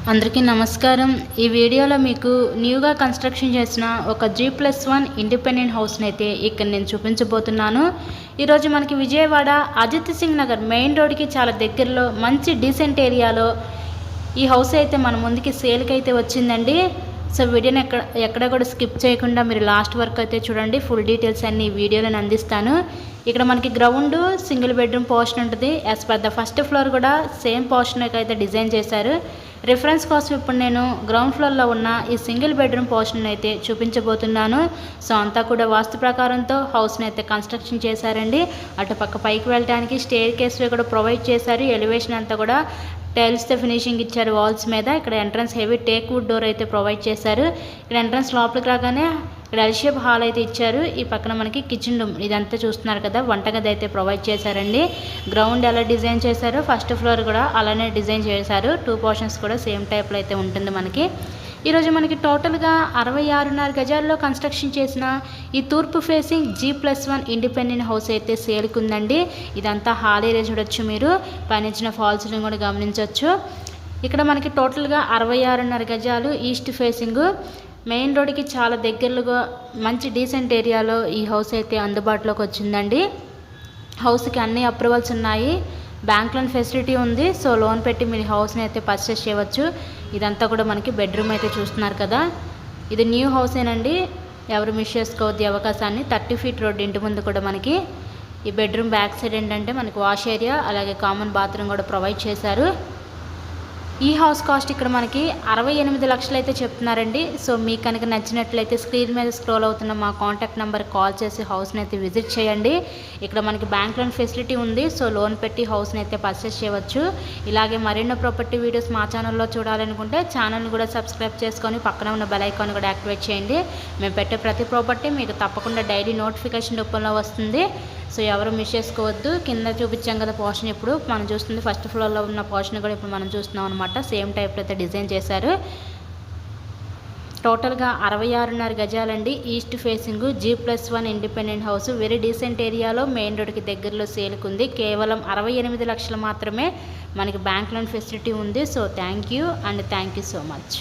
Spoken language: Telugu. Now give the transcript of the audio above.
అందరికీ నమస్కారం. ఈ వీడియోలో మీకు న్యూగా కన్స్ట్రక్షన్ చేసిన ఒక G+1 ఇండిపెండెంట్ హౌస్ని అయితే ఇక్కడ నేను చూపించబోతున్నాను. ఈరోజు మనకి విజయవాడ అజిత్ సింగ్ నగర్ మెయిన్ రోడ్కి చాలా దగ్గరలో మంచి డీసెంట్ ఏరియాలో ఈ హౌస్ అయితే మన ముందుకి సేల్కి అయితే వచ్చిందండి. సో వీడియోని ఎక్కడ కూడా స్కిప్ చేయకుండా మీరు లాస్ట్ వరకు అయితే చూడండి. ఫుల్ డీటెయిల్స్ అన్ని ఈ వీడియోలో అందిస్తాను. ఇక్కడ మనకి గ్రౌండ్ సింగిల్ బెడ్రూమ్ పోర్షన్ ఉంటుంది. As per the first floor కూడా సేమ్ పోర్షన్ అయితే డిజైన్ చేశారు. రిఫరెన్స్ కోసం ఇప్పుడు నేను గ్రౌండ్ ఫ్లోర్లో ఉన్న ఈ సింగిల్ బెడ్రూమ్ పోర్షన్ అయితే చూపించబోతున్నాను. సో అంతా కూడా వాస్తు ప్రకారంతో హౌస్ని అయితే కన్స్ట్రక్షన్ చేశారండి. అటుపక్క పైకి వెళ్ళడానికి స్టేర్ కేస్వే కూడా ప్రొవైడ్ చేశారు. ఎలివేషన్ అంతా కూడా టైల్స్తో ఫినిషింగ్ ఇచ్చారు వాల్స్ మీద. ఇక్కడ entrance heavy teak wood door అయితే ప్రొవైడ్ చేశారు. ఇక్కడ ఎంట్రన్స్ లోపలికి రాగానే ఇక్కడ ఎల్ షేప్ హాల్ అయితే ఇచ్చారు. ఈ పక్కన మనకి కిచెన్ రూమ్ ఇదంతా చూస్తున్నారు కదా, వంటగది అయితే ప్రొవైడ్ చేశారండి. గ్రౌండ్ ఎలా డిజైన్ చేశారో ఫస్ట్ ఫ్లోర్ కూడా అలానే డిజైన్ చేశారు. 2 పోర్షన్స్ కూడా సేమ్ టైప్లో అయితే ఉంటుంది మనకి. ఈరోజు మనకి టోటల్గా 66.5 గజాల్లో కన్స్ట్రక్షన్ చేసిన ఈ తూర్పు ఫేసింగ్ G+1 ఇండిపెండెంట్ హౌస్ అయితే సేల్కి ఉందండి. ఇదంతా హాల్ ఏరియా చూడొచ్చు, మీరు పైన ఫాల్ సీలింగ్ కూడా గమనించవచ్చు. ఇక్కడ మనకి టోటల్గా 66.5 గజాలు ఈస్ట్ ఫేసింగ్ మెయిన్ రోడ్కి చాలా దగ్గరలో మంచి డీసెంట్ ఏరియాలో ఈ హౌస్ అయితే అందుబాటులోకి వచ్చిందండి. హౌస్కి అన్ని అప్రూవల్స్ ఉన్నాయి. బ్యాంక్ లోన్ ఫెసిలిటీ ఉంది. సో లోన్ పెట్టి మీరు హౌస్ని అయితే పర్చేస్ చేయవచ్చు. ఇదంతా కూడా మనకి బెడ్రూమ్ అయితే చూస్తున్నారు కదా, ఇది న్యూ హౌసేనండి. ఎవరు మిస్ చేసుకోవద్దు అవకాశాన్ని. 30 ఫీట్ రోడ్ ఇంటి ముందు కూడా మనకి ఈ బెడ్రూమ్ బ్యాక్ సైడ్ ఏంటంటే మనకి వాష్ ఏరియా అలాగే కామన్ బాత్రూమ్ కూడా ప్రొవైడ్ చేశారు. ఈ హౌస్ కాస్ట్ ఇక్కడ మనకి 68 లక్షలు అయితే చెప్తున్నారండి. సో మీకు కనుక నచ్చినట్లయితే స్క్రీన్ మీద స్క్రోల్ అవుతున్న మా కాంటాక్ట్ నెంబర్ కాల్ చేసి హౌస్ని అయితే విజిట్ చేయండి. ఇక్కడ మనకి బ్యాంక్ లోన్ ఫెసిలిటీ ఉంది. సో లోన్ పెట్టి హౌస్ని అయితే పర్చేస్ చేయవచ్చు. ఇలాగే మరెన్నో ప్రాపర్టీ వీడియోస్ మా ఛానల్లో చూడాలనుకుంటే ఛానల్ని కూడా సబ్స్క్రైబ్ చేసుకొని పక్కన ఉన్న బెల్ ఐకాన్ కూడా యాక్టివేట్ చేయండి. మేము పెట్టే ప్రతి ప్రాపర్టీ మీకు తప్పకుండా డైలీ నోటిఫికేషన్ రూపంలో వస్తుంది. సో ఎవరు మిస్ చేసుకోవద్దు. కింద చూపించాం కదా పోర్షన్, ఇప్పుడు మనం చూస్తుంది ఫస్ట్ ఫ్లోర్లో ఉన్న పోర్షన్ కూడా ఇప్పుడు మనం చూస్తున్నాం అనమాట. సేమ్ టైప్లో అయితే డిజైన్ చేశారు. టోటల్గా 66.5 గజాలండి east facing G+1 independent house. Very decent ఏరియాలో మెయిన్ రోడ్కి దగ్గరలో సేల్కుంది. కేవలం 68 లక్షలు మాత్రమే. మనకి బ్యాంక్ లోన్ ఫెసిలిటీ ఉంది. So thank you so much.